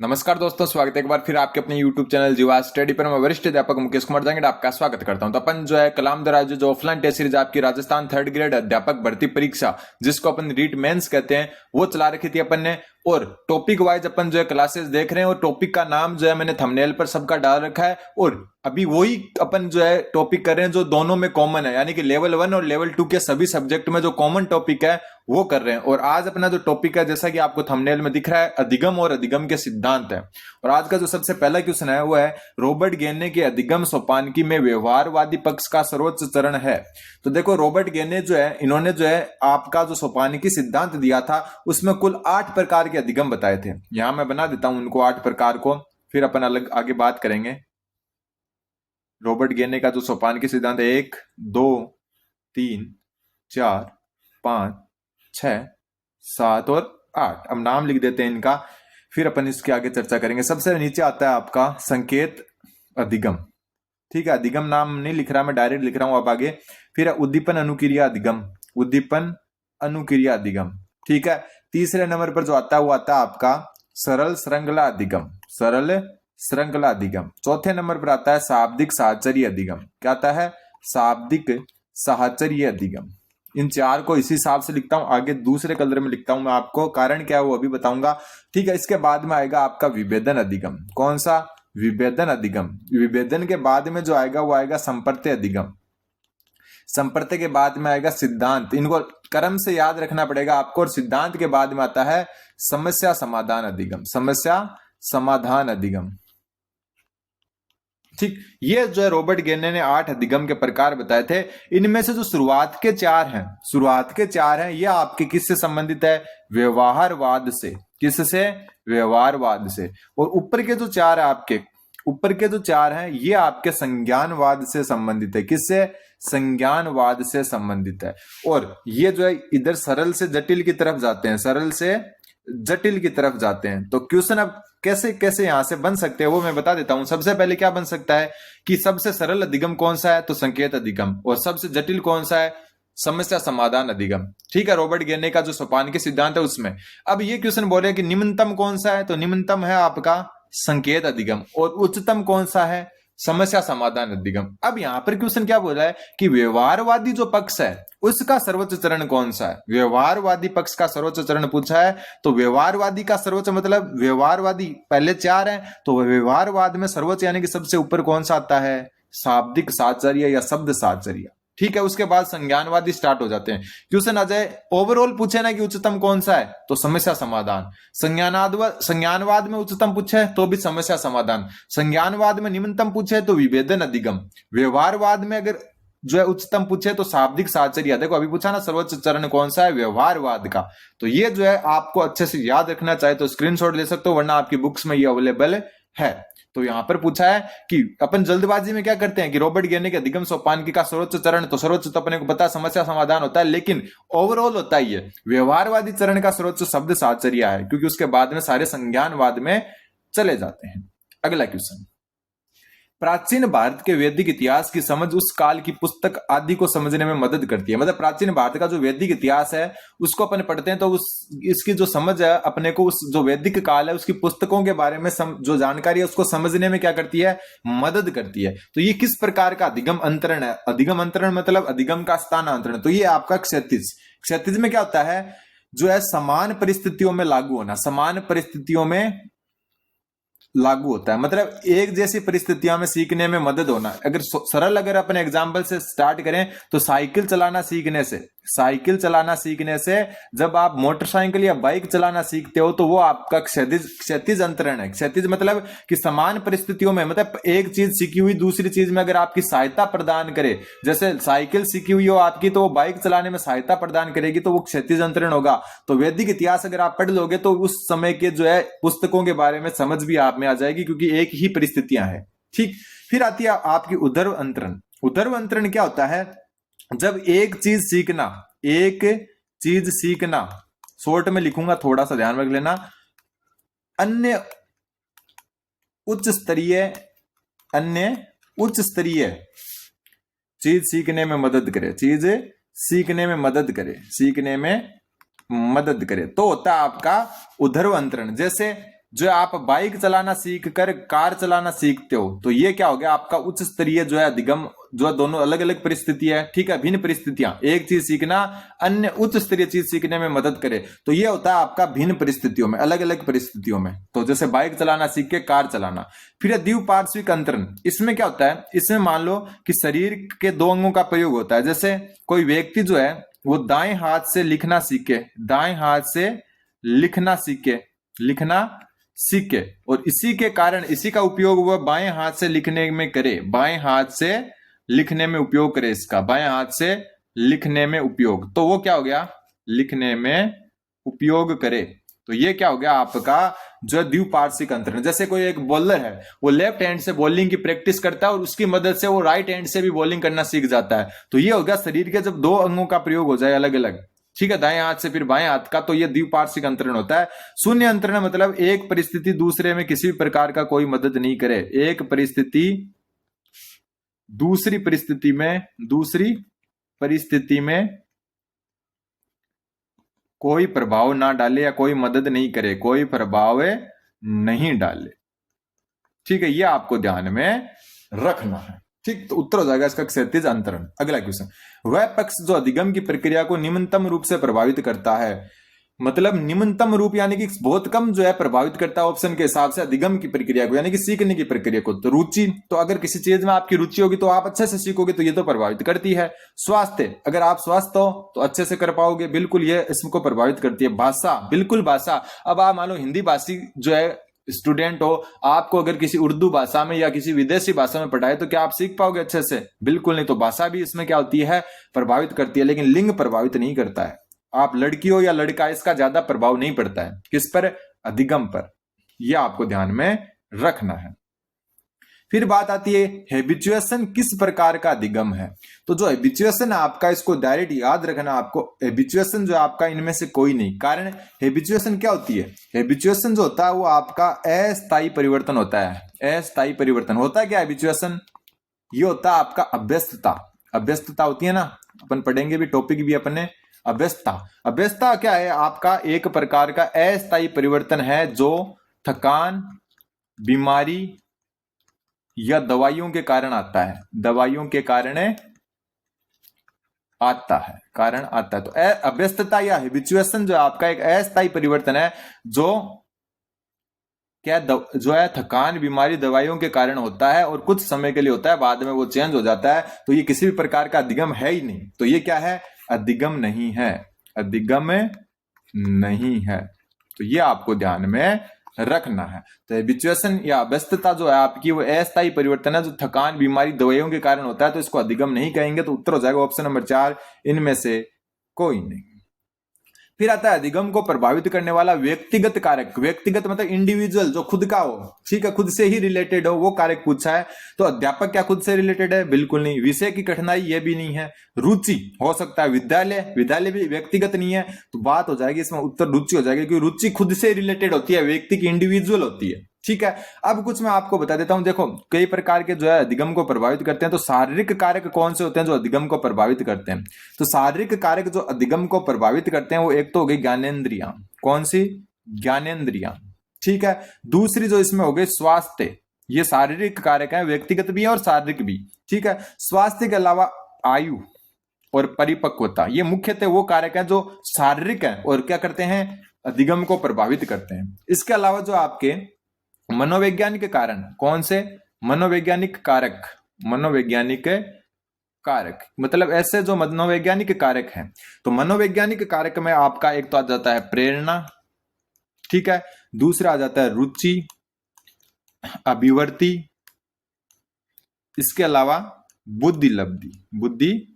नमस्कार दोस्तों, स्वागत है एक बार फिर आपके अपने YouTube चैनल जीवा स्टडी पर। मैं वरिष्ठ अध्यापक मुकेश कुमार जांगड़ आपका स्वागत करता हूं। तो अपन जो है कलाम दराज जो ऑफलाइन टेस्ट सीरीज आपकी राजस्थान 3rd ग्रेड अध्यापक भर्ती परीक्षा जिसको अपन रीट मेंस कहते हैं वो चला रखी थी अपन ने। और टॉपिक वाइज अपन जो है क्लासेस देख रहे हैं और टॉपिक का नाम जो है मैंने थंबनेल पर सबका डाल रखा है। और अभी वही अपन जो है टॉपिक कर रहे हैं जो दोनों में कॉमन है, यानी कि लेवल 1 और लेवल 2 के सभी सब्जेक्ट में जो कॉमन टॉपिक है वो कर रहे हैं। और आज अपना जो टॉपिक है जैसा कि आपको थंबनेल में दिख रहा है, अधिगम और अधिगम के सिद्धांत है। और आज का जो सबसे पहला क्वेश्चन है वो है रॉबर्ट गेने के अधिगम सोपानकी में व्यवहारवादी पक्ष का सर्वोच्च चरण है। तो देखो रॉबर्ट गेने जो है इन्होंने जो है आपका जो सोपानकी सिद्धांत दिया था उसमें कुल 8 प्रकार के अधिगम बताए थे। यहां मैं बना देता हूं उनको 8 प्रकार को, फिर अपन अलग आगे बात करेंगे। रॉबर्ट गेने का जो सोपानकी सिद्धांत है 1, 2, 3, 4, 5, 6, 7 और 8। अब नाम लिख देते हैं इनका, फिर अपन इसके आगे चर्चा करेंगे। सबसे नीचे आता है आपका संकेत अधिगम। ठीक है, अधिगम नाम नहीं लिख रहा, मैं डायरेक्ट लिख रहा हूं। अब आगे फिर उद्दीपन अनुक्रिया अधिगम, उद्दीपन अनुक्रिया अधिगम। ठीक है, तीसरे नंबर पर जो आता है वो आता है आपका सरल श्रृंखला अधिगम, सरल श्रृंखला अधिगम। चौथे नंबर पर आता है शाब्दिक साहचर्य अधिगम। क्या आता है? शाब्दिक साहचर्य अधिगम। इन 4 को इसी हिसाब से लिखता हूं, आगे दूसरे कलर में लिखता हूं मैं आपको, कारण क्या है वो अभी बताऊंगा। ठीक है, इसके बाद में आएगा आपका विभेदन अधिगम। कौन सा? विभेदन अधिगम। विभेदन के बाद में जो आएगा वो आएगा संप्रत्यय अधिगम। संप्रत्यय के बाद में आएगा सिद्धांत। इनको क्रम से याद रखना पड़ेगा आपको। और सिद्धांत के बाद में आता है समस्या समाधान अधिगम, समस्या समाधान अधिगम। ठीक, ये जो है रॉबर्ट गेने ने 8 अधिगम के प्रकार बताए थे। इनमें से जो शुरुआत के 4 हैं, शुरुआत के 4 हैं, ये आपके किससे संबंधित है? व्यवहारवाद से। किससे? व्यवहारवाद से। और ऊपर के जो 4 है आपके, ऊपर के जो 4 हैं ये आपके संज्ञानवाद से संबंधित है। किससे? संज्ञानवाद से संबंधित है। और ये जो है इधर सरल से जटिल की तरफ जाते हैं, सरल से जटिल की तरफ जाते हैं। तो क्वेश्चन अब कैसे कैसे यहां से बन सकते हैं वो मैं बता देता हूं। सबसे पहले क्या बन सकता है कि सबसे सरल अधिगम कौन सा है? तो संकेत अधिगम। और सबसे जटिल कौन सा है? समस्या समाधान अधिगम। ठीक है, रॉबर्ट गेने का जो सोपान के सिद्धांत है उसमें। अब ये क्वेश्चन बोले कि निम्नतम कौन सा है? तो निम्नतम है आपका संकेत अधिगम। और उच्चतम कौन सा है? समस्या समाधान अधिगम। अब यहां पर क्वेश्चन क्या बोल रहा है कि व्यवहारवादी जो पक्ष है उसका सर्वोच्च चरण कौन सा है? व्यवहारवादी पक्ष का सर्वोच्च चरण पूछा है। तो व्यवहारवादी का सर्वोच्च मतलब व्यवहारवादी पहले 4 है, तो व्यवहारवाद में सर्वोच्च यानी कि सबसे ऊपर कौन सा आता है? शाब्दिक साहचर्य या शब्द साहचर्य। ठीक है, उसके बाद संज्ञानवादी स्टार्ट हो जाते हैं। क्वेश्चन आ जाए ओवरऑल पूछे ना कि उच्चतम कौन सा है, तो समस्या समाधान। संज्ञानवाद में उच्चतम पूछे तो भी समस्या समाधान। संज्ञानवाद में निम्नतम पूछे तो विभेदन अधिगम। व्यवहारवाद में अगर जो है उच्चतम पूछे तो शाब्दिक साहचर्य। देखो अभी पूछा ना सर्वोच्च चरण कौन सा है? व्यवहारवाद का। तो ये जो है आपको अच्छे से याद रखना चाहे तो स्क्रीनशॉट ले सकते हो, वरना आपकी बुक्स में ये अवेलेबल है। तो यहां पर पूछा है कि अपन जल्दबाजी में क्या करते हैं कि रॉबर्ट गेने के अधिगम सोपानकी का सर्वोच्च चरण, तो सर्वोच्च तो अपने को पता समस्या समाधान होता है, लेकिन ओवरऑल होता ही है व्यवहारवादी चरण का सर्वोच्च शब्द साहचर्य है, क्योंकि उसके बाद में सारे संज्ञानवाद में चले जाते हैं। अगला क्वेश्चन, प्राचीन भारत के वैदिक इतिहास की समझ उस काल की पुस्तक आदि को समझने में मदद करती है। मतलब प्राचीन भारत का जो वैदिक इतिहास है उसको अपन पढ़ते हैं तो इसकी जो समझ है अपने को, उस जो वैदिक काल है उसकी पुस्तकों के बारे में जो जानकारी है उसको समझने में क्या करती है? मदद करती है। तो ये किस प्रकार का अधिगम अंतरण है? अधिगम अंतरण मतलब अधिगम का स्थानांतरण। तो ये आपका क्षैतिज। क्षैतिज में क्या होता है? जो है समान परिस्थितियों में लागू होना, समान परिस्थितियों में लागू होता है, मतलब एक जैसी परिस्थितियों में सीखने में मदद होना। अगर सरल अगर अपने एग्जाम्पल से स्टार्ट करें तो साइकिल चलाना सीखने से, साइकिल चलाना सीखने से जब आप मोटरसाइकिल या बाइक चलाना सीखते हो तो वो आपका क्षैतिज अंतरण है। क्षैतिज मतलब कि समान परिस्थितियों में, मतलब एक चीज सीखी हुई दूसरी चीज में अगर आपकी सहायता प्रदान करे, जैसे साइकिल सीखी हुई हो आपकी तो वो बाइक चलाने में सहायता प्रदान करेगी, तो वो क्षैतिज अंतरण होगा। तो वैदिक इतिहास अगर आप पढ़ लोगे तो उस समय के जो है पुस्तकों के बारे में समझ भी आप में आ जाएगी, क्योंकि एक ही परिस्थितियां हैं। ठीक, फिर आती है आपकी उदर्व अंतरण। उदर्व अंतरण क्या होता है? जब एक चीज सीखना, एक चीज सीखना, शॉर्ट में लिखूंगा थोड़ा सा ध्यान रख लेना, अन्य उच्च स्तरीय चीज सीखने में मदद करे, चीज सीखने में मदद करे, सीखने में मदद करे, तो होता है आपका उदर्व अंतरण। जैसे जो आप बाइक चलाना सीख कर कार चलाना सीखते हो, तो ये क्या हो गया आपका उच्च स्तरीय जो है अधिगम, जो दोनों अलग अलग परिस्थितियां है, ठीक है, भिन्न परिस्थितियां, एक चीज सीखना अन्य उच्च स्तरीय चीज सीखने में मदद करे, तो ये होता है आपका भिन्न परिस्थितियों में, अलग अलग परिस्थितियों में। तो जैसे बाइक चलाना सीख के कार चलाना। फिर द्विपार्श्विक अंतरण, इसमें क्या होता है, इसमें मान लो कि शरीर के दो अंगों का प्रयोग होता है। जैसे कोई व्यक्ति जो है वो दाएं हाथ से लिखना सीखे, दाएं हाथ से लिखना सीखे, लिखना सीखे, और इसी के कारण इसी का उपयोग वह बाएं हाथ से लिखने में करे, बाएं हाथ से लिखने में उपयोग करे, इसका बाएं हाथ से लिखने में उपयोग, तो वो क्या हो गया, लिखने में उपयोग करे। तो ये क्या हो गया आपका जो द्विपार्श्विक अंतरण। जैसे कोई एक बॉलर है, वो लेफ्ट हैंड से बॉलिंग की प्रैक्टिस करता है और उसकी मदद से वो राइट हैंड से भी बॉलिंग करना सीख जाता है। तो ये हो गया शरीर के जब दो अंगों का प्रयोग हो जाए अलग अलग, ठीक है, दाएं हाथ से फिर बाएं हाथ का, तो ये द्विपार्श्विक अंतरण होता है। शून्य अंतरण मतलब एक परिस्थिति दूसरे में किसी भी प्रकार का कोई मदद नहीं करे, एक परिस्थिति दूसरी परिस्थिति में कोई प्रभाव ना डाले या कोई मदद नहीं करे, कोई प्रभाव नहीं डाले, ठीक है, ये आपको ध्यान में रखना है, ठीक। तो उत्तर हो जाएगा इसका क्षैतिज अंतरण। अगला क्वेश्चन, वह पक्ष जो अधिगम की प्रक्रिया को निम्नतम रूप से प्रभावित करता है, मतलब निम्नतम रूप यानी कि बहुत कम जो है प्रभावित करता है ऑप्शन के हिसाब से अधिगम की प्रक्रिया को, यानी कि सीखने की प्रक्रिया को। तो रुचि, तो अगर किसी चीज में आपकी रुचि होगी तो आप अच्छे से सीखोगे, तो ये तो प्रभावित करती है। स्वास्थ्य, अगर आप स्वस्थ हो तो अच्छे से कर पाओगे, बिल्कुल ये इसको प्रभावित करती है। भाषा, बिल्कुल भाषा, अब आप मान लो हिंदी भाषी जो है स्टूडेंट हो, आपको अगर किसी उर्दू भाषा में या किसी विदेशी भाषा में पढ़ाए तो क्या आप सीख पाओगे अच्छे से? बिल्कुल नहीं। तो भाषा भी इसमें क्या होती है, प्रभावित करती है, लेकिन लिंग प्रभावित नहीं करता है। आप लड़की हो या लड़का, इसका ज्यादा प्रभाव नहीं पड़ता है। किस पर? अधिगम पर। यह आपको ध्यान में रखना है। फिर बात आती है हैबिचुएशन किस प्रकार का अधिगम है। तो जो हैबिचुएशन है आपका, इसको डायरेक्ट याद रखना आपको। हैबिचुएशन जो आपका इनमें से कोई नहीं, कारण हैबिचुएशन क्या होती है, हैबिचुएशन जो होता है वो आपका अस्थायी परिवर्तन होता है। अस्थायी परिवर्तन होता है क्या हैबिचुएशन? ये होता है आपका अभ्यस्तता। अभ्यस्तता होती है ना, अपन पढ़ेंगे भी, टॉपिक भी अपने अभ्यस्तता। अभ्यस्तता क्या है? आपका एक प्रकार का अस्थायी परिवर्तन है जो थकान, बीमारी या दवाइयों के कारण आता है। दवाइयों के कारण आता है, कारण आता है। तो अभ्यस्तता या हैबिचुएशन जो आपका एक अस्थायी परिवर्तन है जो क्या जो है थकान, बीमारी, दवाइयों के कारण होता है और कुछ समय के लिए होता है, बाद में वो चेंज हो जाता है। तो ये किसी भी प्रकार का अधिगम है ही नहीं। तो ये क्या है? अधिगम नहीं है। अधिगम नहीं है। तो ये आपको ध्यान में रखना है। तो हैबिचुएशन या अभ्यस्तता जो है आपकी, वो अस्थायी परिवर्तन है जो थकान, बीमारी, दवाइयों के कारण होता है। तो इसको अधिगम नहीं कहेंगे। तो उत्तर हो जाएगा ऑप्शन नंबर 4, इनमें से कोई नहीं। फिर आता है अधिगम को प्रभावित करने वाला व्यक्तिगत कारक। व्यक्तिगत मतलब इंडिविजुअल, जो खुद का हो, ठीक है, खुद से ही रिलेटेड हो, वो कारक पूछा है। तो अध्यापक क्या खुद से रिलेटेड है? बिल्कुल नहीं। विषय की कठिनाई, ये भी नहीं है। रुचि हो सकता है, विद्यालय, विद्यालय भी व्यक्तिगत नहीं है। तो बात हो जाएगी इसमें, उत्तर रुचि हो जाएगी, क्योंकि रुचि खुद से रिलेटेड होती है, व्यक्ति की इंडिविजुअल होती है, ठीक है। अब कुछ मैं आपको बता देता हूं। देखो, कई प्रकार के जो है अधिगम को प्रभावित करते हैं। तो शारीरिक कारक कौन से होते हैं जो अधिगम को प्रभावित करते हैं? तो शारीरिक कारक जो अधिगम को प्रभावित करते हैं वो एक तो हो गई ज्ञानेंद्रियां। कौन सी? ज्ञानेंद्रियां, ठीक है। दूसरी जो इसमें हो गई स्वास्थ्य। ये शारीरिक कारक है, व्यक्तिगत भी है और शारीरिक भी, ठीक है। स्वास्थ्य के अलावा आयु और परिपक्वता, ये मुख्यतः वो कारक है जो शारीरिक है और क्या करते हैं, अधिगम को प्रभावित करते हैं। इसके अलावा जो आपके मनोवैज्ञानिक कारण, कौन से? मनोवैज्ञानिक कारक। मनोवैज्ञानिक कारक मतलब ऐसे जो मनोवैज्ञानिक कारक हैं। तो मनोवैज्ञानिक कारक में आपका एक तो आ जाता है प्रेरणा, ठीक है। दूसरा आ जाता है रुचि, अभिवृत्ति, इसके अलावा बुद्धि लब्धि। बुद्धि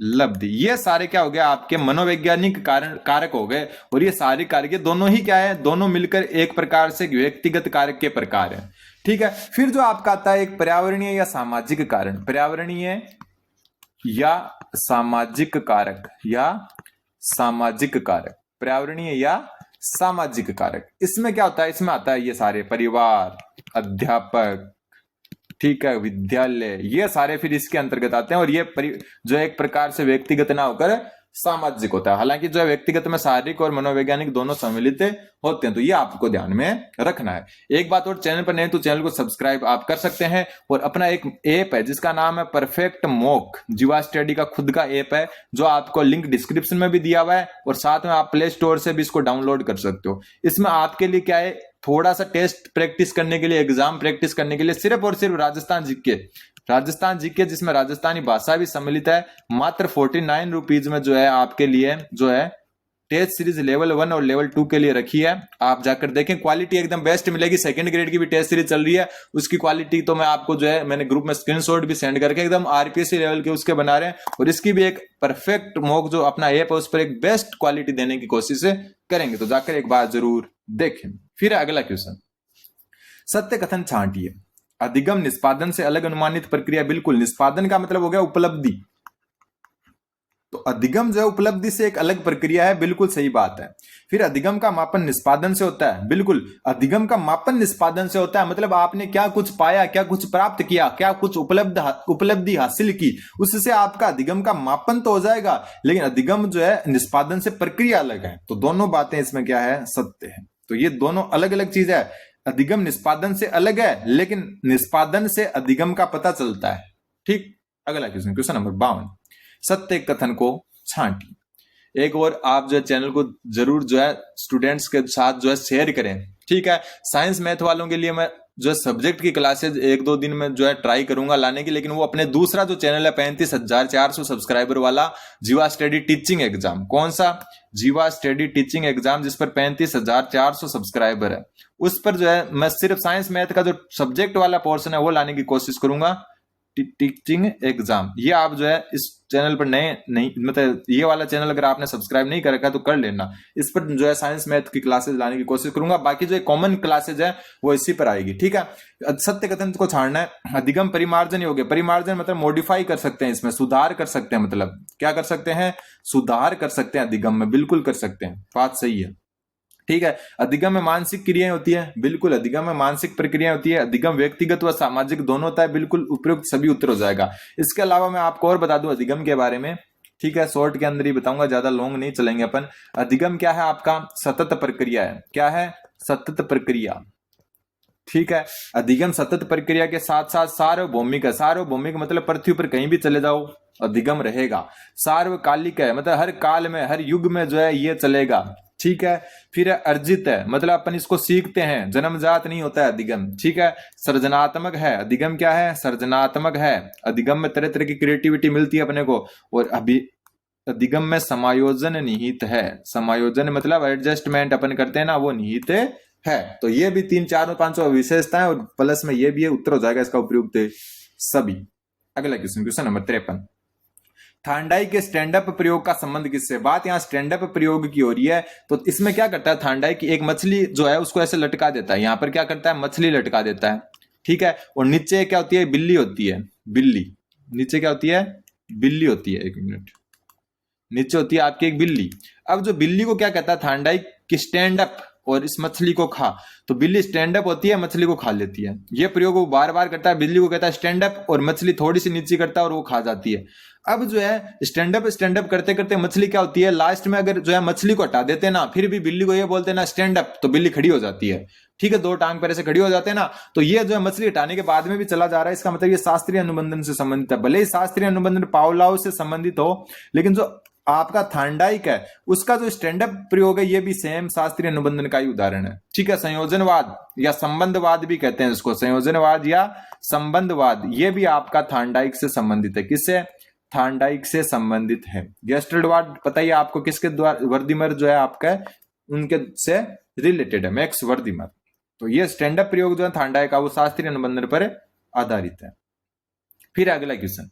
लब्धि, ये सारे क्या हो गया आपके मनोवैज्ञानिक कारक हो गए। और ये सारे कारक, ये दोनों ही क्या है, दोनों मिलकर एक प्रकार से व्यक्तिगत कारक के प्रकार है, ठीक है। फिर जो आपका आता है एक पर्यावरणीय या सामाजिक कारण। पर्यावरणीय या सामाजिक कारक, या सामाजिक कारक, पर्यावरणीय या सामाजिक कारक। इसमें क्या होता है? इसमें आता है ये सारे परिवार, अध्यापक, ठीक है, विद्यालय, ये सारे फिर इसके अंतर्गत आते हैं। और ये जो एक प्रकार से व्यक्तिगत ना होकर सामाजिक होता है। हालांकि जो है व्यक्तिगत में शारीरिक और मनोवैज्ञानिक दोनों सम्मिलित होते हैं, तो ये आपको ध्यान में रखना है। एक बात और, चैनल पर नहीं तो चैनल को सब्सक्राइब आप कर सकते हैं, और अपना एक ऐप है जिसका नाम है परफेक्ट मॉक, जीवा स्टडी का खुद का ऐप है, जो आपको लिंक डिस्क्रिप्शन में भी दिया हुआ है, और साथ में आप प्ले स्टोर से भी इसको डाउनलोड कर सकते हो। इसमें आपके लिए क्या है, थोड़ा सा टेस्ट प्रैक्टिस करने के लिए, एग्जाम प्रैक्टिस करने के लिए सिर्फ और सिर्फ राजस्थान जीके जिसमें राजस्थानी भाषा भी सम्मिलित है, मात्र 49 रुपीज में जो है आपके लिए जो है टेस्ट सीरीज लेवल 1 और लेवल 2 के लिए रखी है। आप जाकर देखें, क्वालिटी एकदम बेस्ट मिलेगी। सेकंड ग्रेड की भी टेस्ट सीरीज चल रही है, उसकी क्वालिटी तो मैं आपको जो है मैंने ग्रुप में स्क्रीनशॉट भी सेंड करके एकदम आरपीएससी लेवल के उसके बना रहे हैं, और इसकी भी एक परफेक्ट मॉक जो अपना ऐप है उस पर एक बेस्ट क्वालिटी देने की कोशिश करेंगे, तो जाकर एक बार जरूर देखें। फिर अगला क्वेश्चन, सत्य कथन छांटिए। अधिगम निष्पादन से अलग अनुमानित प्रक्रिया। बिल्कुल, निष्पादन का मतलब हो गया उपलब्धि, तो अधिगम जो है उपलब्धि से एक अलग प्रक्रिया है, बिल्कुल सही बात है। फिर अधिगम का मापन निष्पादन से होता है। बिल्कुल, अधिगम का मापन निष्पादन से होता है, मतलब आपने क्या कुछ पाया, क्या कुछ प्राप्त किया, क्या कुछ उपलब्धि हासिल की, उससे आपका अधिगम का मापन तो हो जाएगा, लेकिन अधिगम जो है निष्पादन से प्रक्रिया अलग है। तो दोनों बातें इसमें क्या है, सत्य है। तो ये दोनों अलग अलग चीज है। अधिगम निष्पादन से अलग है, लेकिन निष्पादन से अधिगम का पता चलता है। ठीक, अगला क्वेश्चन, क्वेश्चन नंबर 52, सत्य कथन को छांटिए। एक और आप जो है चैनल को जरूर जो है स्टूडेंट्स के साथ जो है शेयर करें, ठीक है। साइंस मैथ वालों के लिए मैं जो है सब्जेक्ट की क्लासेज 1-2 दिन में जो है ट्राई करूंगा लाने की, लेकिन वो अपने दूसरा जो चैनल है 35,400 सब्सक्राइबर वाला जीवा स्टडी टीचिंग एग्जाम, कौन सा, जीवा स्टडी टीचिंग एग्जाम, जिस पर 35,400 सब्सक्राइबर है, उस पर जो है मैं सिर्फ साइंस मैथ का जो सब्जेक्ट वाला पोर्शन है वो लाने की कोशिश करूंगा। टीचिंग एग्जाम, ये आप जो है इस चैनल पर नए नहीं, मतलब ये वाला चैनल अगर आपने सब्सक्राइब नहीं कर रखा तो कर लेना। इस पर जो है साइंस मैथ की क्लासेस लाने की कोशिश करूंगा, बाकी जो कॉमन क्लासेज है वो इसी पर आएगी, ठीक है। सत्य कथन को छाड़ना है। अधिगम परिमार्जन ही हो गया। परिमार्जन मतलब मॉडिफाई कर सकते हैं, इसमें सुधार कर सकते हैं, मतलब क्या कर सकते हैं, सुधार कर सकते हैं अधिगम में, बिल्कुल कर सकते हैं, बात सही है, ठीक है। अधिगम में मानसिक क्रियाएं होती है, बिल्कुल अधिगम में मानसिक प्रक्रियाएं होती है। अधिगम व्यक्तिगत व सामाजिक दोनों होता है, बिल्कुल उपयुक्त सभी उत्तर हो जाएगा। इसके अलावा मैं आपको और बता दूं अधिगम के बारे में, ठीक है, शॉर्ट के अंदर ही बताऊंगा, ज्यादा लॉन्ग नहीं चलेंगे अपन। अधिगम क्या है आपका, सतत प्रक्रिया है। क्या है, सतत प्रक्रिया, ठीक है। अधिगम सतत प्रक्रिया के साथ साथ सार्वभौमिक है। सार्वभौमिक मतलब पृथ्वी पर कहीं भी चले जाओ अधिगम रहेगा। सार्वकालिक है, मतलब हर काल में हर युग में जो है ये चलेगा, ठीक है। फिर अर्जित है, मतलब अपन इसको सीखते हैं, जन्मजात नहीं होता है अधिगम, ठीक है। सृजनात्मक है, अधिगम क्या है, सृजनात्मक है। अधिगम में तरह तरह की क्रिएटिविटी मिलती है अपने को। और अभी अधिगम में समायोजन निहित है। समायोजन मतलब एडजस्टमेंट अपन करते हैं ना, वो निहित है। तो ये भी 3-4-5 विशेषताएं, और प्लस में ये भी है, उत्तर हो जाएगा इसका उपयुक्त सभी। अगला क्वेश्चन, क्वेश्चन नंबर 53, थांडाई के स्टैंड अप प्रयोग का संबंध किससे। बात यहाँ स्टैंड अप प्रयोग की हो रही है, तो इसमें क्या करता है थांडाई की, एक मछली जो है उसको ऐसे लटका देता है। यहाँ पर क्या करता है, मछली लटका देता है, ठीक है। और नीचे क्या होती है, बिल्ली होती है, बिल्ली, नीचे क्या होती है, बिल्ली होती है, 1 मिनट, नीचे होती है आपकी एक बिल्ली। अब जो बिल्ली को क्या कहता है थांडाई कि स्टैंड अप और इस मछली को खा, तो बिल्ली स्टैंड अप होती है, मछली को खा लेती है। ये प्रयोग वो बार बार करता है, बिल्ली को कहता है स्टैंड अप, और मछली थोड़ी सी नीचे करता है और वो खा जाती है। अब जो है स्टैंड अप करते करते मछली क्या होती है, लास्ट में अगर जो है मछली को हटा देते हैं ना, फिर भी बिल्ली को ये बोलते हैं ना स्टैंड अप, तो बिल्ली खड़ी हो जाती है, ठीक है। 2 टांग पर ऐसे खड़ी हो जाते हैं ना, तो ये जो है मछली हटाने के बाद में भी चला जा रहा है, इसका मतलब ये शास्त्रीय अनुबंधन से संबंधित है। भले ही शास्त्रीय अनुबंधन पावलाव से संबंधित हो, लेकिन जो आपका थांडाइक है उसका जो स्टैंड अप प्रयोग है ये भी सेम शास्त्रीय अनुबंधन का ही उदाहरण है, ठीक है। संयोजनवाद या संबंधवाद भी कहते हैं इसको, संयोजनवाद या संबंधवाद, ये भी आपका थांडाइक से संबंधित है। किससे, थांडाइक से संबंधित है। गेस्टर्डवाद पता ही आपको किसके द्वारा, वर्दीमर जो है आपका उनके से रिलेटेड है, मैक्स वर्दीमर। तो ये स्टैंड अप प्रयोग जो है थांडाइक का वो शास्त्रीय अनुबंधन पर आधारित है। फिर अगला क्वेश्चन,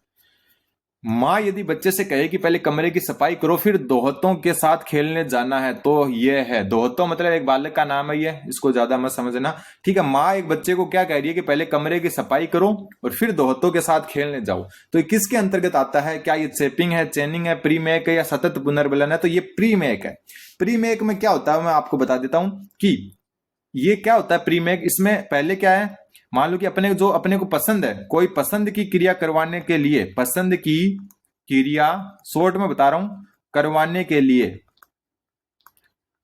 माँ यदि बच्चे से कहे कि पहले कमरे की सफाई करो फिर दोहतों के साथ खेलने जाना है, तो ये है दोहतों मतलब एक बालक का नाम है, ये इसको ज्यादा मत समझना, ठीक है। माँ एक बच्चे को क्या कह रही है कि पहले कमरे की सफाई करो और फिर दोहतों के साथ खेलने जाओ, तो ये किसके अंतर्गत आता है, क्या ये चेपिंग है, चेनिंग है, प्रीमेक है या सतत पुनर्बलन है, तो ये प्रीमेक है। प्रीमेक में क्या होता है मैं आपको बता देता हूं कि ये क्या होता है प्रीमेक, इसमें पहले क्या है, मान लो कि अपने को पसंद है, कोई पसंद की क्रिया करवाने के लिए, पसंद की क्रिया शॉर्ट में बता रहा हूं, करवाने के लिए,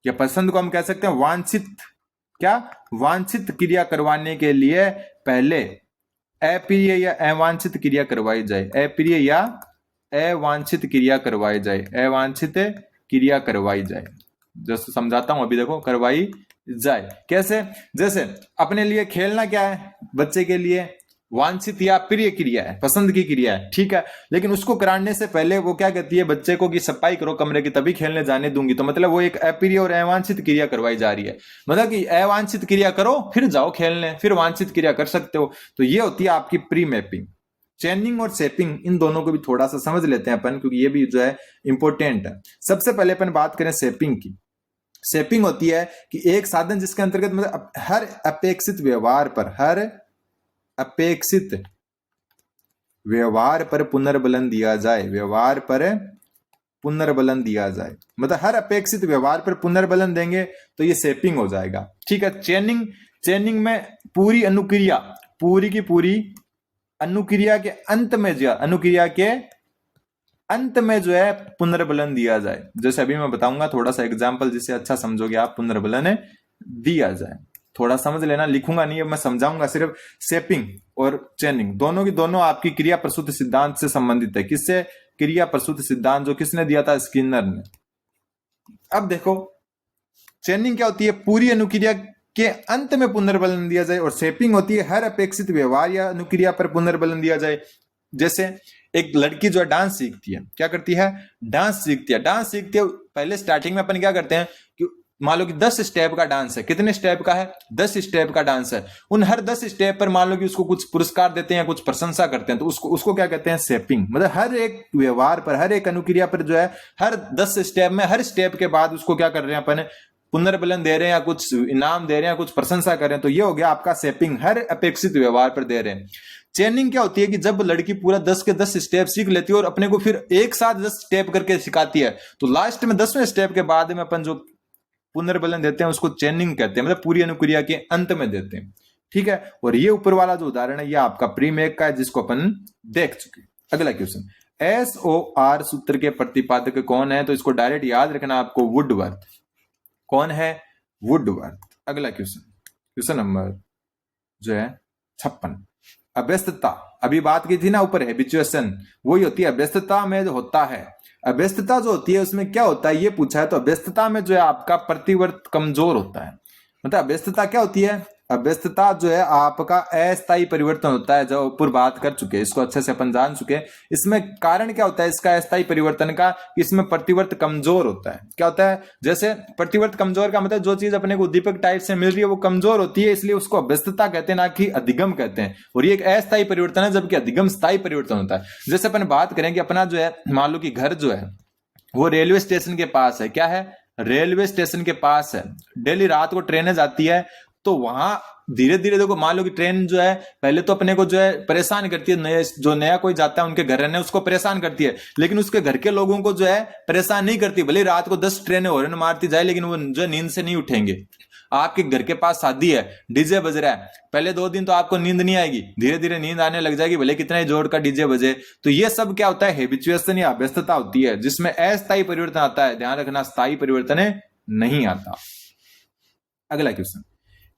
या पसंद को हम कह सकते हैं वांछित, क्या वांछित क्रिया करवाने के लिए पहले अप्रिय या अवांछित क्रिया करवाई जाए, अप्रिय या अवांछित क्रिया करवाई जाए, अवांछित क्रिया करवाई जाए। जैसे समझाता हूं अभी, देखो करवाई जाए कैसे, जैसे अपने लिए खेलना क्या है, बच्चे के लिए वांछित या प्रिय क्रिया है, पसंद की क्रिया है, ठीक है, लेकिन उसको कराने से पहले वो क्या कहती है बच्चे को कि सफाई करो कमरे की तभी खेलने जाने दूंगी, तो मतलब वो एक अप्रिय और अवांछित क्रिया करवाई जा रही है, मतलब कि अवांछित क्रिया करो फिर जाओ खेलने, फिर वांछित क्रिया कर सकते हो। तो ये होती है आपकी प्री मैपिंग। चेनिंग और शेपिंग, इन दोनों को भी थोड़ा सा समझ लेते हैं अपन, क्योंकि ये भी जो है इंपॉर्टेंट है। सबसे पहले अपन बात करें शेपिंग की। शेपिंग होती है कि एक साधन जिसके अंतर्गत मतलब हर अपेक्षित व्यवहार पर, हर अपेक्षित व्यवहार पर पुनर्बलन दिया जाए, व्यवहार पर पुनर्बलन दिया जाए, मतलब हर अपेक्षित व्यवहार पर पुनर्बलन देंगे तो ये शेपिंग हो जाएगा, ठीक है। चेनिंग, चेनिंग में पूरी अनुक्रिया, पूरी की पूरी अनुक्रिया के अंत में, जो अनुक्रिया के अंत में जो है पुनर्बलन दिया जाए। जैसे अभी मैं बताऊंगा थोड़ा सा एग्जांपल जिससे अच्छा समझोगे आप, पुनर्बलन दिया जाए, थोड़ा समझ लेना, लिखूंगा नहीं, अब मैं समझाऊंगा सिर्फ। शेपिंग और चेनिंग दोनों की दोनों आपकी क्रिया प्रसूति सिद्धांत से संबंधित है। किससे? क्रिया प्रसूति सिद्धांत, जो किसने दिया था? स्किनर ने। अब देखो चेनिंग क्या होती है? पूरी अनुक्रिया के अंत में पुनर्बलन दिया जाए, और शेपिंग होती है हर अपेक्षित व्यवहार या अनुक्रिया पर पुनर्बलन दिया जाए। जैसे एक लड़की जो है डांस सीखती है, क्या करती है? डांस सीखती है। डांस सीखती है, पहले स्टार्टिंग में अपन क्या करते हैं कि मान लो कि 10 स्टेप का डांस है। कितने स्टेप का है? 10 स्टेप का डांस है। उन हर 10 स्टेप पर मान लो कि उसको कुछ पुरस्कार देते हैं, कुछ प्रशंसा करते हैं, तो उसको क्या कहते हैं? शेपिंग। मतलब हर एक व्यवहार पर, हर एक अनुक्रिया पर जो है, हर 10 स्टेप में, हर स्टेप के बाद उसको क्या कर रहे हैं अपन? पुनर्बलन दे रहे हैं, या कुछ इनाम दे रहे हैं, कुछ प्रशंसा कर रहे हैं। तो ये हो गया आपका शेपिंग, हर अपेक्षित व्यवहार पर दे रहे हैं। चेनिंग क्या होती है कि जब लड़की पूरा 10 के 10 स्टेप सीख लेती है और अपने को फिर एक साथ 10 स्टेप करके सिखाती है, तो लास्ट में 10वें स्टेप के बाद में अपन जो पुनर्बलन देते हैं उसको चेनिंग कहते हैं, मतलब पूरी अनुक्रिया के अंत में देते हैं, ठीक है। और ये ऊपर वाला जो उदाहरण है ये आपका प्रीमेक का है, जिसको अपन देख चुके। अगला क्वेश्चन, SOR सूत्र के प्रतिपादक कौन है? तो इसको डायरेक्ट याद रखना आपको, वुडवर्थ। कौन है? वुडवर्थ। अगला क्वेश्चन, क्वेश्चन नंबर जो है 56, अव्यस्तता। अभी बात की थी ना ऊपर, हैबिचुएशन, वही होती है अव्यस्तता में जो होता है। अव्यस्तता जो होती है उसमें क्या होता है ये पूछा है, तो अव्यस्तता में जो है आपका प्रतिवर्त कमजोर होता है। मतलब अव्यस्तता क्या होती है? अव्यस्तता जो है आपका अस्थायी परिवर्तन होता है, जो ऊपर बात कर चुके हैं, इसको अच्छे से अपन जान चुके हैं। इसमें कारण क्या होता है इसका अस्थायी परिवर्तन का? इसमें प्रतिवर्त कमजोर होता है। क्या होता है? जैसे प्रतिवर्त कमजोर का मतलब जो चीज अपने को उद्दीपक टाइप से मिल रही है वो कमजोर होती है, इसलिए उसको अव्यस्तता कहते हैं, ना कि अधिगम कहते हैं। और ये एक अस्थायी परिवर्तन है, जबकि अधिगम स्थायी परिवर्तन होता है। जैसे अपन बात करें कि अपना जो है, मान लो कि घर जो है वो रेलवे स्टेशन के पास है। क्या है? रेलवे स्टेशन के पास है। डेली रात को ट्रेनें जाती है, तो वहां धीरे धीरे देखो, मान लो कि ट्रेन जो है पहले तो अपने को जो है परेशान करती है, जो नया कोई जाता है उनके घर रहने, उसको परेशान करती है, लेकिन उसके घर के लोगों को जो है परेशान नहीं करती। भले रात को 10 ट्रेनें हॉर्न मारती जाए, लेकिन वो जो है नींद से नहीं उठेंगे। आपके घर के पास शादी है, डीजे बज रहा है, पहले 2 दिन तो आपको नींद नहीं आएगी, धीरे धीरे नींद आने लग जाएगी, भले कितना ही जोर का डीजे बजे। तो ये सब क्या होता है? हैबिचुएशन या अभ्यस्तता होती है, जिसमें अस्थायी परिवर्तन आता है। ध्यान रखना, स्थायी परिवर्तन नहीं आता। अगला क्वेश्चन,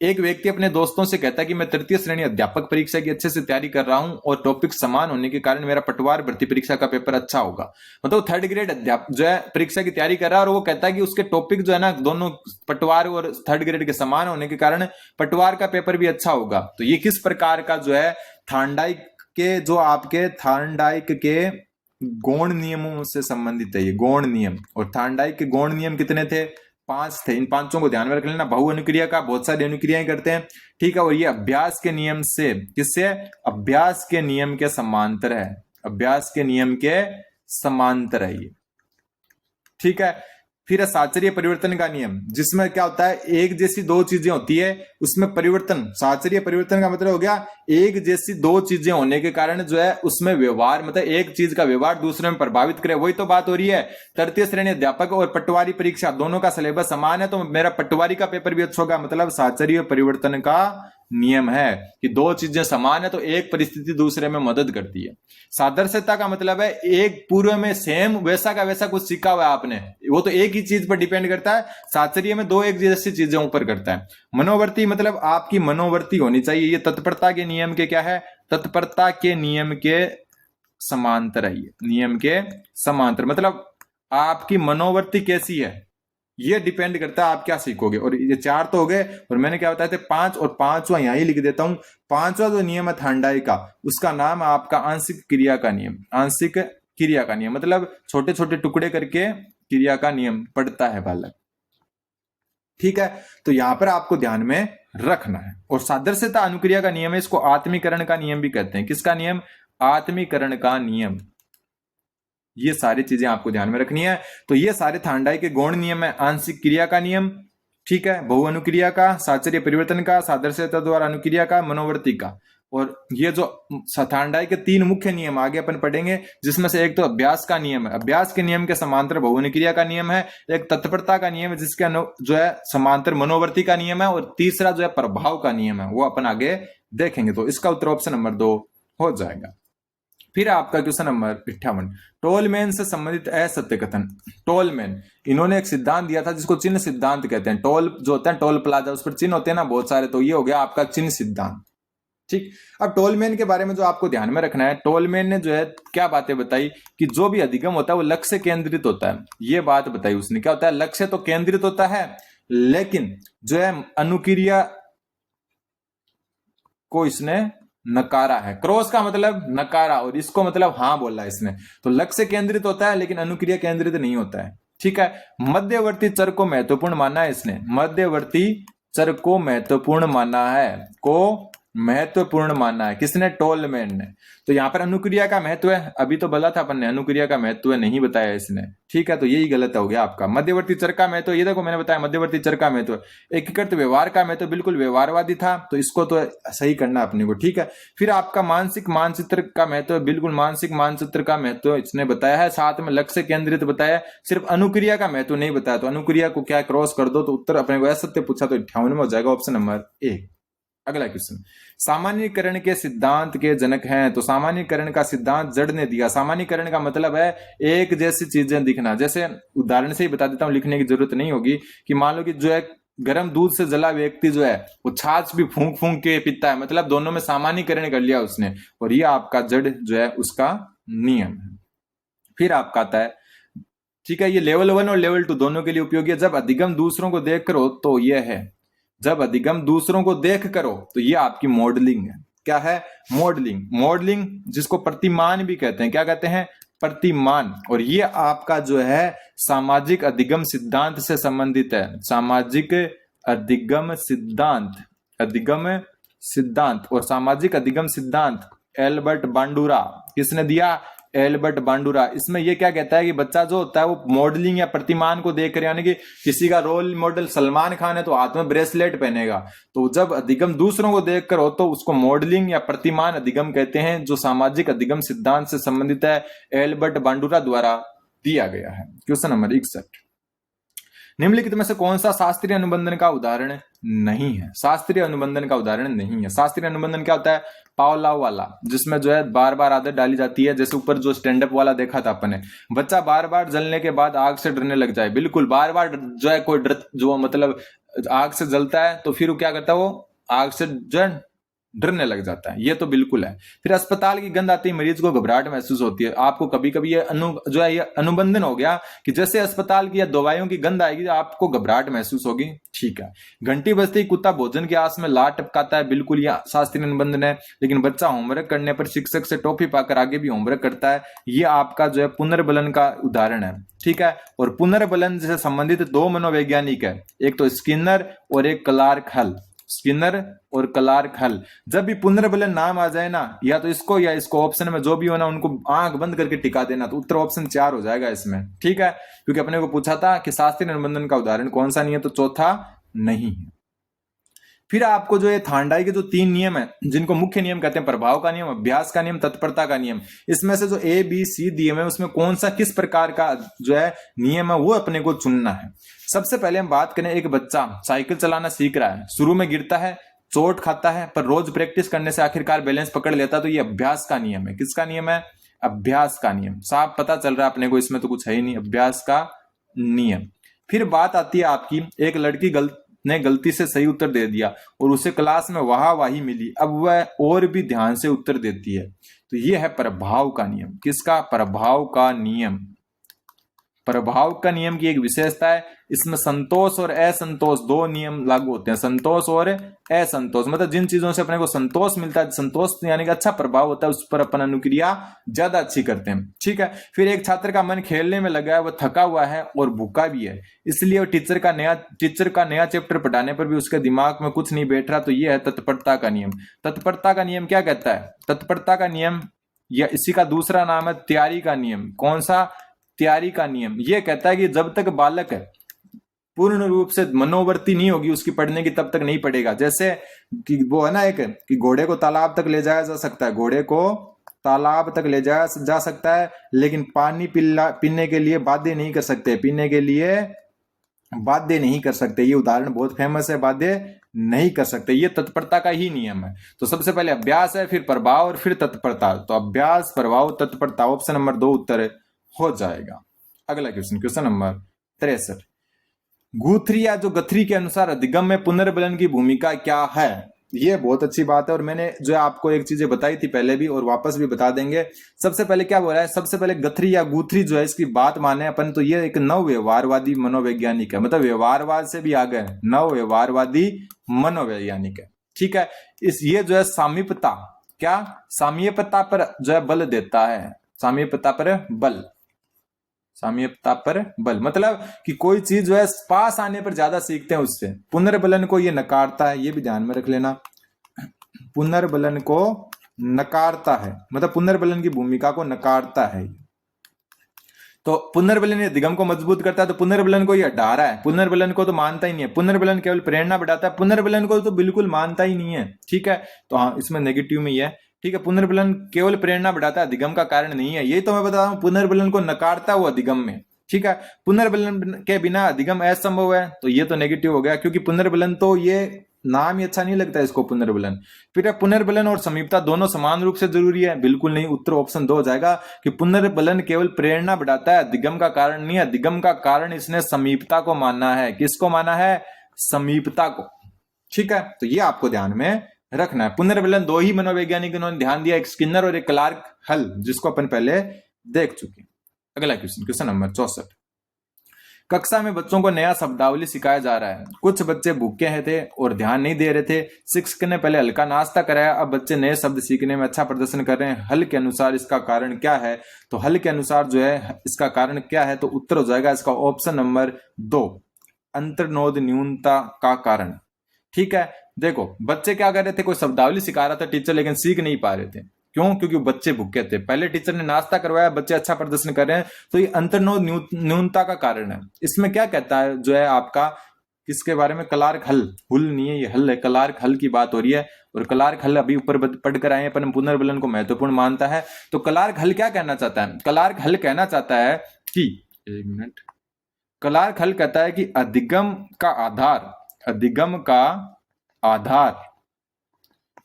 एक व्यक्ति अपने दोस्तों से कहता है कि मैं तृतीय श्रेणी अध्यापक परीक्षा की अच्छे से तैयारी कर रहा हूं और टॉपिक समान होने के कारण मेरा पटवार भर्ती परीक्षा का पेपर अच्छा होगा। मतलब 3rd ग्रेड अध्यापक जो है परीक्षा की तैयारी कर रहा है, और वो कहता है कि उसके टॉपिक जो है ना, दोनों पटवार और 3rd ग्रेड के समान होने के कारण पटवार का पेपर भी अच्छा होगा। तो ये किस प्रकार का जो है थार्नडाइक के, जो आपके थार्नडाइक के गौण नियमों से संबंधित है। ये गौण नियम, और थार्नडाइक के गौण नियम कितने थे? 5 थे। इन 5 को ध्यान में रख लेना। बहु अनुक्रिया का बहुत सारी अनुक्रियाएं करते हैं, ठीक है। और ये अभ्यास के नियम से, किससे? अभ्यास के नियम के समांतर है। अभ्यास के नियम के समांतर है ये, ठीक है। फिर है साचर्य परिवर्तन का नियम, जिसमें क्या होता है? एक जैसी 2 चीजें होती है, उसमें परिवर्तन। साचर्य परिवर्तन का मतलब हो गया एक जैसी 2 चीजें होने के कारण जो है उसमें व्यवहार, मतलब एक चीज का व्यवहार दूसरे में प्रभावित करे। वही तो बात हो रही है। तृतीय श्रेणी अध्यापक और पटवारी परीक्षा दोनों का सिलेबस समान है, तो मेरा पटवारी का पेपर भी अच्छा होगा, मतलब साचर्य परिवर्तन का नियम है कि दो चीजें समान है तो एक परिस्थिति दूसरे में मदद करती है। सादृश्यता का मतलब है एक पूर्व में सेम वैसा का वैसा कुछ सीखा हुआ है आपने, वो तो एक ही चीज पर डिपेंड करता है। साचर्य में दो एक जैसी चीजें ऊपर करता है। मनोवर्ती मतलब आपकी मनोवर्ती होनी चाहिए, ये तत्परता के नियम के क्या है, तत्परता के नियम के समांतर है। नियम के समांतर मतलब आपकी मनोवर्ती कैसी है ये डिपेंड करता है आप क्या सीखोगे। और ये चार तो हो गए, और मैंने क्या बताया थे पांच, और पांचवा यहां ही लिख देता हूं। पांचवा जो नियम है थांडाई का, उसका नाम है आपका आंशिक क्रिया का नियम। आंशिक क्रिया का नियम मतलब छोटे छोटे टुकड़े करके क्रिया का नियम पढ़ता है बालक, ठीक है। तो यहां पर आपको ध्यान में रखना है। और सादृश्यता अनुक्रिया का नियम है, इसको आत्मीकरण का नियम भी कहते हैं। किसका नियम, आत्मीकरण का नियम। ये सारी चीजें आपको ध्यान में रखनी है। तो ये सारे थांडाई के गौण नियम है। आंशिक क्रिया का नियम, ठीक है, बहु अनुक्रिया का, साचर्य परिवर्तन का, सादृश्यता द्वारा अनुक्रिया का, मनोवर्ती का। और ये जो थांडाई के तीन मुख्य नियम आगे अपन पढ़ेंगे, जिसमें से एक तो अभ्यास का नियम है, अभ्यास के नियम के समांतर बहु अनुक्रिया का नियम है। एक तत्परता का नियम है जिसके जो है समांतर मनोवर्ती का नियम है। और तीसरा जो है प्रभाव का नियम है, वो अपन आगे देखेंगे। तो इसका उत्तर ऑप्शन नंबर 2 हो जाएगा। फिर आपका क्वेश्चन नंबर 58, टोलमैन से संबंधित असत्य कथन। टोलमैन, इन्होंने एक सिद्धांत दिया था जिसको चिन्ह सिद्धांत कहते हैं। टोल जो होता है, टोल प्लाजा, उस पर चिन्ह होते हैं ना बहुत सारे, तो ये हो गया आपका चिन्ह सिद्धांत, ठीक। अब टोलमैन के बारे में जो आपको ध्यान में रखना है, टोलमैन ने जो है क्या बातें बताई कि जो भी अधिगम होता है वो लक्ष्य केंद्रित होता है। ये बात बताई उसने, क्या होता है, लक्ष्य तो केंद्रित होता है, लेकिन जो है अनुक्रिया को इसने नकारा है। क्रॉस का मतलब नकारा, और इसको मतलब हाँ बोला इसने। तो लक्ष्य केंद्रित होता है लेकिन अनुक्रिया केंद्रित नहीं होता है, ठीक है। मध्यवर्ती चर को महत्वपूर्ण माना है इसने, मध्यवर्ती चर को महत्वपूर्ण माना है, को महत्वपूर्ण माना है किसने, टोलमैन ने। तो यहां पर अनुक्रिया का महत्व है, अभी तो बोला था अपन ने, अनुक्रिया का महत्व नहीं बताया इसने, ठीक है। तो यही गलत हो गया आपका। मध्यवर्ती चर का महत्व, ये देखो मैंने बताया मध्यवर्ती चर का महत्व। एकीकृत व्यवहार का महत्व बिल्कुल व्यवहारवादी था, तो इसको तो सही करना अपने को, ठीक है। फिर आपका मानसिक मानचित्र का महत्व, बिल्कुल मानसिक मानचित्र का महत्व इसने बताया है। साथ में लक्ष्य केंद्रित बताया, सिर्फ अनुक्रिया का महत्व नहीं बताया। तो अनुक्रिया को क्या क्रॉस कर दो तो उत्तर अपने को असत्य पूछा तो 58 में हो जाएगा ऑप्शन नंबर 1। अगला क्वेश्चन, सामान्यीकरण के सिद्धांत के जनक हैं। तो सामान्यीकरण का सिद्धांत जड़ ने दिया। सामान्यीकरण का मतलब है एक जैसी चीजें दिखना। जैसे उदाहरण से ही बता देता हूं, लिखने की जरूरत नहीं होगी, कि मान लो कि जो है गर्म दूध से जला व्यक्ति जो है वो छाछ भी फूंक फूंक के पीता है, मतलब दोनों में सामान्यीकरण कर लिया उसने। और ये आपका जड़ जो है उसका नियम है। फिर आपका आता है, ठीक है, ये लेवल 1 और लेवल 2 दोनों के लिए उपयोगी है। जब अधिगम दूसरों को देख करो तो ये है, जब अधिगम दूसरों को देख करो तो ये आपकी मॉडलिंग है। क्या है, मॉडलिंग। मॉडलिंग जिसको प्रतिमान भी कहते हैं, क्या कहते हैं, प्रतिमान। और ये आपका जो है सामाजिक अधिगम सिद्धांत से संबंधित है। सामाजिक अधिगम सिद्धांत, अधिगम सिद्धांत और सामाजिक अधिगम सिद्धांत एल्बर्ट बांडुरा, किसने दिया, एल्बर्ट बांडुरा। इसमें ये क्या कहता है कि बच्चा जो होता है वो मॉडलिंग या प्रतिमान को देख रहे, यानी कि किसी का रोल मॉडल सलमान खान है तो हाथ में ब्रेसलेट पहनेगा। तो जब अधिगम दूसरों को देखकर हो तो उसको मॉडलिंग या प्रतिमान अधिगम कहते हैं, जो सामाजिक अधिगम सिद्धांत से संबंधित है, एल्बर्ट बांडुरा द्वारा दिया गया है। क्वेश्चन नंबर 61, निम्नलिखित में से कौन सा शास्त्रीय अनुबंधन का उदाहरण नहीं है। शास्त्रीय अनुबंधन का उदाहरण नहीं है। शास्त्रीय अनुबंधन क्या होता है, पावलाव वाला, जिसमें जो है बार बार आदत डाली जाती है। जैसे ऊपर जो स्टैंड अप वाला देखा था अपन ने, बच्चा बार बार जलने के बाद आग से डरने लग जाए, बिल्कुल बार बार जो है कोई डर, जो मतलब आग से जलता है तो फिर वो क्या करता है, वो आग से जो है डरने लग जाता है, ये तो बिल्कुल है। फिर अस्पताल की गंध आती है, मरीज को घबराहट महसूस होती है। आपको कभी कभी ये जो है ये अनुबंधन हो गया कि जैसे अस्पताल की या दवाइयों की गंध आएगी आपको घबराहट महसूस होगी, ठीक है। घंटी बजते ही कुत्ता भोजन के आस में लात टपकाता है, बिल्कुल ये शास्त्रीय अनुबंधन है। लेकिन बच्चा होमवर्क करने पर शिक्षक से टॉफी पाकर आगे भी होमवर्क करता है, ये आपका जो है पुनर्बलन का उदाहरण है, ठीक है। और पुनर्बलन से संबंधित 2 मनोवैज्ञानिक है, एक तो स्किनर और एक क्लार्क हल। स्किनर और क्लार्क हल। जब भी पुनर्बलन नाम आ जाए ना, या तो इसको या इसको, ऑप्शन में जो भी हो ना, उनको आंख बंद करके टिका देना, तो उत्तर ऑप्शन 4 हो जाएगा इसमें, ठीक है। क्योंकि अपने को पूछा था कि शास्त्रीय अनुबंधन का उदाहरण कौन सा नहीं है, तो चौथा नहीं है। फिर आपको जो है थांडाई के जो 3 नियम है, जिनको मुख्य नियम कहते हैं, प्रभाव का नियम, अभ्यास का नियम, तत्परता का नियम, इसमें से जो ABC नियम है उसमें कौन सा किस प्रकार का जो है नियम है वो अपने को चुनना है। सबसे पहले हम बात करें, एक बच्चा साइकिल चलाना सीख रहा है, शुरू में गिरता है, चोट खाता है पर रोज प्रैक्टिस करने से आखिरकार बैलेंस पकड़ लेता है। तो ये अभ्यास का नियम है। किसका नियम है? अभ्यास का नियम। साफ पता चल रहा है अपने को, इसमें तो कुछ है ही नहीं, अभ्यास का नियम। फिर बात आती है आपकी, एक लड़की ने गलती से सही उत्तर दे दिया और उसे क्लास में वाहवाही मिली, अब वह और भी ध्यान से उत्तर देती है। तो यह है प्रभाव का नियम। किसका? प्रभाव का नियम। प्रभाव का नियम की एक विशेषता है, इसमें संतोष और असंतोष दो नियम लागू होते हैं। संतोष और असंतोष, मतलब जिन चीजों से अपने को संतोष मिलता है, संतोष यानी कि अच्छा प्रभाव होता है, उस पर अपन अनुक्रिया ज्यादा अच्छी करते हैं। ठीक है। फिर एक छात्र का मन खेलने में लगा है, वह थका हुआ है और भूखा भी है, इसलिए वो टीचर का नया चैप्टर पढ़ाने पर भी उसके दिमाग में कुछ नहीं बैठ रहा। तो यह है तत्परता का नियम। तत्परता का नियम क्या कहता है? तत्परता का नियम या इसी का दूसरा नाम है तैयारी का नियम। कौन सा? तैयारी का नियम। यह कहता है कि जब तक बालक पूर्ण रूप से मनोवर्ती नहीं होगी उसकी पढ़ने की, तब तक नहीं पढ़ेगा। जैसे कि वो है ना एक, कि घोड़े को तालाब तक ले जाया जा सकता है, घोड़े को तालाब तक ले जाया जा सकता है, लेकिन पानी पीने के लिए बाध्य नहीं कर सकते, पीने के लिए बाध्य नहीं कर सकते। ये उदाहरण बहुत फेमस है, बाध्य नहीं कर सकते। ये तत्परता का ही नियम है। तो सबसे पहले अभ्यास है, फिर प्रभाव और फिर तत्परता। तो अभ्यास, प्रभाव, तत्परता, ऑप्शन नंबर 2 उत्तर हो जाएगा। अगला क्वेश्चन, क्वेश्चन नंबर 63। गुथरी या जो गथरी के अनुसार अधिगम में पुनर्बलन की भूमिका क्या है? ये बहुत अच्छी बात है और मैंने जो आपको एक चीजें बताई थी पहले भी और वापस भी बता देंगे। सबसे पहले क्या बोला है? सबसे पहले गथरी या गुथरी जो है, इसकी बात माने अपन तो ये एक नव व्यवहारवादी मनोवैज्ञानिक है, मतलब व्यवहारवाद से भी आगे है, नव व्यवहारवादी मनोवैज्ञानिक है। ठीक है। ये जो है सामीप्यता, क्या सामीप्यता पर जो है बल देता है, सामीप्यता पर बल, सामीप्यता पर बल, मतलब कि कोई चीज जो है पास आने पर ज्यादा सीखते हैं उससे। पुनर्बलन को ये नकारता है, ये भी ध्यान में रख लेना। पुनर्बलन को नकारता है, मतलब पुनर्बलन की भूमिका को नकारता है। तो पुनर्बलन अधिगम को मजबूत करता है, तो पुनर्बलन को ये हटा रहा है, पुनर्बलन को तो मानता ही नहीं है। पुनर्बलन केवल प्रेरणा बढ़ाता है, पुनर्बलन को तो बिल्कुल मानता ही नहीं है। ठीक है। तो हाँ, इसमें नेगेटिव में ही है। ठीक है। पुनर्बलन केवल प्रेरणा बढ़ाता है, अधिगम का कारण नहीं है। यही तो मैं बता रहा हूं, पुनर्बलन को नकारता हुआ अधिगम में। ठीक है। पुनर्बलन के बिना अधिगम असंभव है, तो ये तो नेगेटिव हो गया, क्योंकि पुनर्बलन तो ये नाम ही अच्छा नहीं लगता इसको, पुनर्बलन। फिर पुनर्बलन और समीपता दोनों समान रूप से जरूरी है? बिल्कुल नहीं। उत्तर ऑप्शन 2 हो जाएगा कि पुनर्बलन केवल प्रेरणा बढ़ाता है, अधिगम का कारण नहीं है। अधिगम का कारण इसने समीपता को मानना है। किसको माना है? समीपता को। ठीक है। तो ये आपको ध्यान में रखना है। पुनर्बलन 2 ही मनोवैज्ञानिक इन्होंने ध्यान दिया, एक स्किनर और एक क्लार्क हल, जिसको अपन पहले देख चुके। अगला क्वेश्चन, क्वेश्चन नंबर 64। कक्षा में बच्चों को नया शब्दावली सिखाया जा रहा है। कुछ बच्चे भूखे थे और ध्यान नहीं दे रहे थे। शिक्षक ने पहले हल्का नाश्ता कराया, अब बच्चे नए शब्द सीखने में अच्छा प्रदर्शन कर रहे हैं। हल के अनुसार इसका कारण क्या है? तो हल के अनुसार जो है इसका कारण क्या है, तो उत्तर हो जाएगा इसका ऑप्शन नंबर 2, अंतर्नोद न्यूनता का कारण। ठीक है। देखो, बच्चे क्या कर रहे थे, कोई शब्दावली सिखा रहा था टीचर, लेकिन सीख नहीं पा रहे थे। क्यों? क्योंकि बच्चे भूखे थे। पहले टीचर ने नाश्ता करवाया, बच्चे अच्छा प्रदर्शन कर रहे हैं, तो ये अंतर्नोद न्यूनता का कारण है। इसमें क्या कहता है जो है आपका, किसके बारे में? क्लार्क हल। हुल नहीं है, ये हल है। क्लार्क हल की बात हो रही है और क्लार्क हल अभी ऊपर पढ़कर आए हैं, पर पुनर्बलन को महत्वपूर्ण मानता है। तो क्लार्क हल क्या कहना चाहता है? क्लार्क हल कहना चाहता है कि, एक मिनट, क्लार्क हल कहता है कि अधिगम का आधार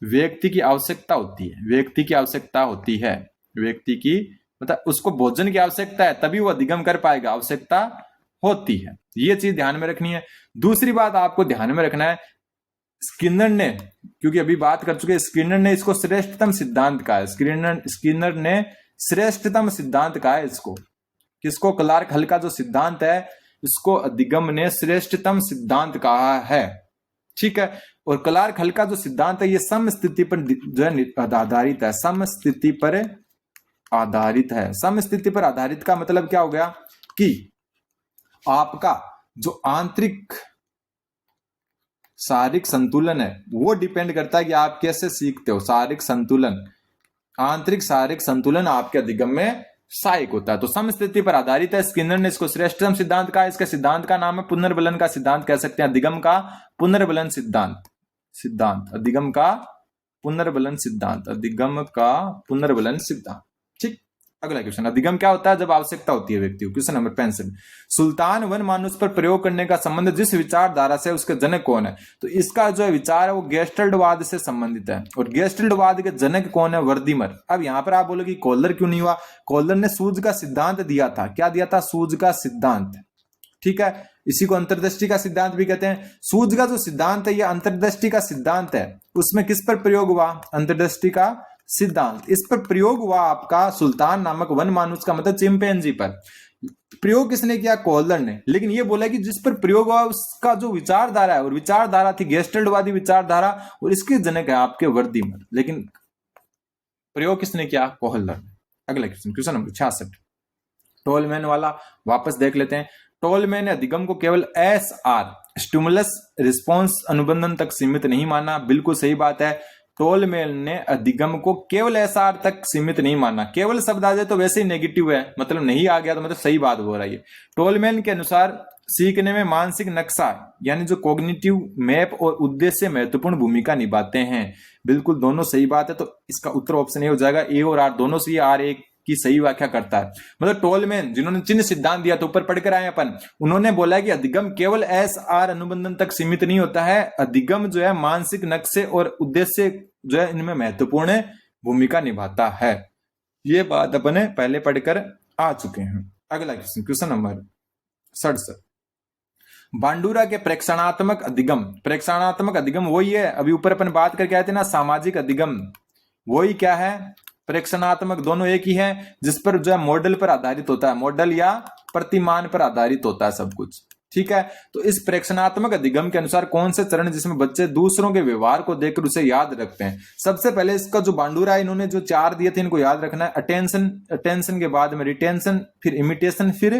व्यक्ति की आवश्यकता होती है। व्यक्ति की आवश्यकता होती है, व्यक्ति की, मतलब उसको भोजन की आवश्यकता है, तभी वो अधिगम कर पाएगा, आवश्यकता होती है। ये चीज ध्यान में रखनी है। दूसरी बात आपको ध्यान में रखना है, स्किनर ने, क्योंकि अभी बात कर चुके, स्किनर ने इसको श्रेष्ठतम सिद्धांत कहा है। स्किनर ने श्रेष्ठतम सिद्धांत कहा है इसको। किसको? क्लार्क हल का जो सिद्धांत है, इसको अधिगम ने श्रेष्ठतम सिद्धांत कहा है। ठीक है। और क्लार्क हल का जो सिद्धांत है, ये समस्थिति पर जो है आधारित है। समस्थिति पर आधारित है। समस्थिति पर आधारित का मतलब क्या हो गया कि आपका जो आंतरिक शारीरिक संतुलन है, वो डिपेंड करता है कि आप कैसे सीखते हो। शारीरिक संतुलन, आंतरिक शारीरिक संतुलन आपके अधिगम में सहायक होता है। तो समस्थिति पर आधारित है। स्किनर ने इसको श्रेष्ठतम सिद्धांत कहा। इसके सिद्धांत का नाम है पुनर्बलन का सिद्धांत, कह सकते हैं अधिगम का पुनर्बलन सिद्धांत। अधिगम का पुनर्बलन सिद्धांत, अधिगम का पुनर्बलन सिद्धांत। ठीक। अगला क्वेश्चन, अधिगम क्या होता है? जब आवश्यकता होती है व्यक्ति को। क्वेश्चन नंबर 65, सुल्तान वन मानुष पर प्रयोग करने का संबंध जिस विचारधारा से, उसके जनक कौन है? तो इसका जो विचार है वो गेस्टल्टवाद से संबंधित है, और गेस्टल्टवाद के जनक कौन है? वर्दीमर। अब यहां पर आप बोलोगे कोहलर क्यों नहीं हुआ? कोहलर ने सूझ का सिद्धांत दिया था। क्या दिया था? सूझ का सिद्धांत। ठीक है, इसी को अंतर्दृष्टि का सिद्धांत भी कहते हैं। सूझ का जो सिद्धांत है ये अंतर्दृष्टि का सिद्धांत है। उसमें किस पर प्रयोग हुआ? अंतर्दृष्टि का सिद्धांत। इस पर प्रयोग हुआ आपका सुल्तान नामक वन मानुष का मतलब चिंपैंजी पर। प्रयोग किसने किया? कोहलर ने। लेकिन ये बोला कि जिस पर प्रयोग हुआ उसका जो विचारधारा है, और विचारधारा थी गेस्टल्टवादी विचारधारा, और इसके जनक है आपके वर्दीमर। लेकिन प्रयोग किसने किया? कोहलर। अगला क्वेश्चन, क्वेश्चन नंबर 66, टोलमैन वाला वापस देख लेते हैं। टोलमैन ने अधिगम को केवल एसआर, स्टिमुलस रिस्पॉन्स अनुबंधन तक सीमित नहीं माना। बिल्कुल सही बात है, टोलमैन ने अधिगम को केवल एसआर तक सीमित नहीं माना। केवल शब्द आ जाए तो वैसे ही नेगेटिव है, मतलब नहीं आ गया तो मतलब सही बात हो रही है। टोलमैन के अनुसार सीखने में मानसिक नक्शा यानी जो कॉग्निटिव मैप और उद्देश्य महत्वपूर्ण भूमिका निभाते हैं। बिल्कुल दोनों सही बात है, तो इसका उत्तर ऑप्शन ए हो जाएगा। ए और आर दोनों से आर एक की सही व्याख्या करता है। मतलब टोलमैन जिन्होंने चिन्ह सिद्धांत दिया, तो ऊपर पढ़कर आए अपन, उन्होंने बोला कि अधिगम केवल एस आर अनुबंधन तक सीमित नहीं होता है। अधिगम जो है मानसिक नक्शे और उद्देश्य जो है इनमें महत्वपूर्ण भूमिका निभाता है। ये बात अपने पहले पढ़कर आ चुके हैं। अगला क्वेश्चन, क्वेश्चन नंबर 67, बांडुरा के प्रेक्षणात्मक अधिगम। प्रेक्षणात्मक अधिगम वही है, अभी ऊपर अपन बात करके आए थे ना, सामाजिक अधिगम। वही क्या है? प्रेक्षणात्मक, दोनों एक ही है, जिस पर जो है मॉडल पर आधारित होता है, मॉडल या प्रतिमान पर आधारित होता है सब कुछ। ठीक है, तो इस प्रेक्षणात्मक अधिगम के अनुसार कौन से चरण जिसमें बच्चे दूसरों के व्यवहार को देखकर उसे याद रखते हैं? सबसे पहले इसका जो बांडुरा है, इन्होंने जो 4 दिए थे इनको याद रखना है। अटेंशन, अटेंशन के बाद में रिटेंशन, फिर इमिटेशन, फिर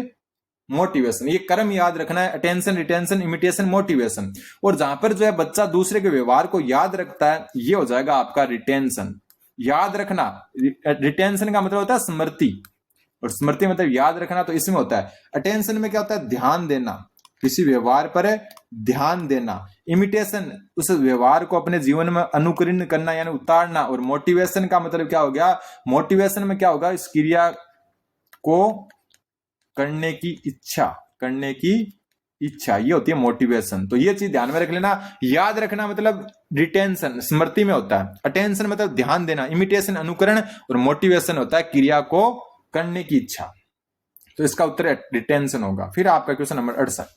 मोटिवेशन। ये क्रम याद रखना है, अटेंशन, रिटेंशन, इमिटेशन, मोटिवेशन। और जहां पर जो है बच्चा दूसरे के व्यवहार को याद रखता है, ये हो जाएगा आपका रिटेंशन। याद रखना, रिटेंशन का मतलब होता है स्मृति, और स्मृति मतलब याद रखना, तो इसमें होता है। अटेंशन में क्या होता है? ध्यान देना, किसी व्यवहार पर ध्यान देना। इमिटेशन, उस व्यवहार को अपने जीवन में अनुकरण करना यानी उतारना। और मोटिवेशन का मतलब क्या हो गया? मोटिवेशन में क्या होगा? इस क्रिया को करने की इच्छा, करने की इच्छा, ये होती है मोटिवेशन। तो ये चीज ध्यान में रख लेना। याद रखना मतलब रिटेंशन, स्मृति में होता है। अटेंशन मतलब ध्यान देना, इमिटेशन अनुकरण, और मोटिवेशन होता है क्रिया को करने की इच्छा। तो इसका उत्तर रिटेंशन होगा। फिर आपका क्वेश्चन नंबर 68,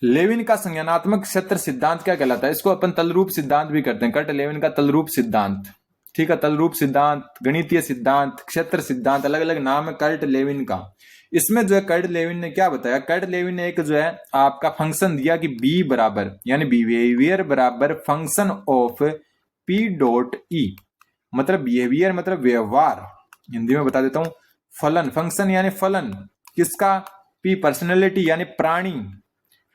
लेविन का संज्ञानात्मक क्षेत्र सिद्धांत क्या कहलाता है? इसको अपन तलरूप सिद्धांत भी करते हैं, कर्ट लेविन का तलरूप सिद्धांत। ठीक है, तलरूप सिद्धांत, गणितीय सिद्धांत, क्षेत्र सिद्धांत, अलग अलग नाम है कर्ट लेविन का। इसमें जो है कर्ट लेविन ने क्या बताया? कर्ट लेविन ने एक जो है आपका फंक्शन दिया कि बी बराबर यानी बिहेवियर बराबर function of P dot E. मतलब बिहेवियर मतलब व्यवहार, हिंदी में बता देता हूं, फलन, फंक्शन यानी फलन किसका? पी पर्सनैलिटी यानी प्राणी,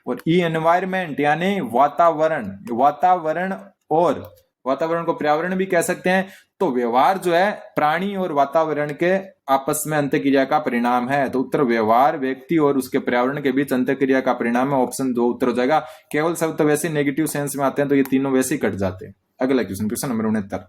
और ई एनवायरमेंट यानी वातावरण। वातावरण, और वातावरण को पर्यावरण भी कह सकते हैं। तो व्यवहार जो है प्राणी और वातावरण के आपस में अंतःक्रिया का परिणाम है। तो उत्तर व्यवहार व्यक्ति और उसके पर्यावरण के बीच अंतःक्रिया का परिणाम है। ऑप्शन 2 उत्तर हो जाएगा। केवल शब्द तो वैसे नेगेटिव सेंस में आते हैं, तो ये तीनों वैसे ही कट जाते हैं। अगला क्वेश्चन, क्वेश्चन नंबर 69,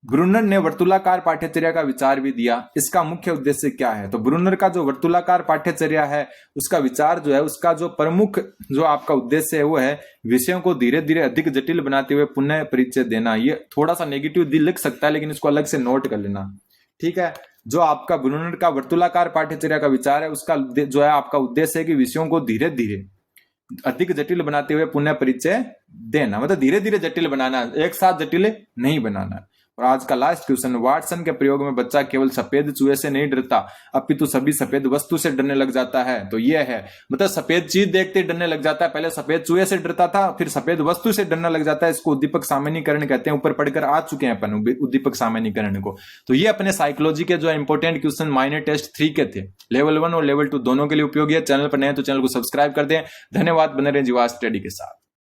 ब्रूनर ने वर्तुलाकार पाठ्यचर्या का विचार भी दिया। इसका मुख्य उद्देश्य क्या है? तो ब्रूनर का जो वर्तुलाकार पाठ्यचर्या है उसका विचार जो है, उसका जो प्रमुख जो आपका उद्देश्य है वो है विषयों को धीरे धीरे अधिक जटिल बनाते हुए पुनः परिचय देना। ये थोड़ा सा नेगेटिव लिख सकता है, लेकिन इसको अलग से नोट कर लेना। ठीक है, जो आपका ब्रूनर का वर्तुलाकार पाठ्यचर्या का विचार है उसका जो है आपका उद्देश्य है कि विषयों को धीरे धीरे अधिक जटिल बनाते हुए पुनः परिचय देना। मतलब धीरे धीरे जटिल बनाना, एक साथ जटिल नहीं बनाना। और आज का लास्ट क्वेश्चन, वाटसन के प्रयोग में बच्चा केवल सफेद चूहे से नहीं डरता अपितु सभी सफेद वस्तु से डरने लग जाता है। तो ये है, मतलब सफेद चीज देखते डरने लग जाता है। पहले सफेद चूहे से डरता था, फिर सफेद वस्तु से डरने लग जाता है। इसको उद्दीपक सामान्यीकरण कहते हैं। ऊपर पढ़कर आ चुके हैं अपन उद्दीपक सामान्यीकरण को। तो ये अपने साइकोलॉजी के जो इंपॉर्टेंट क्वेश्चन माइनर टेस्ट 3 के थे, लेवल 1 और लेवल 2 दोनों के लिए उपयोगी है। चैनल पर नए तो चैनल को सब्सक्राइब कर दें। धन्यवाद, बने रहें जीवा स्टडी के साथ।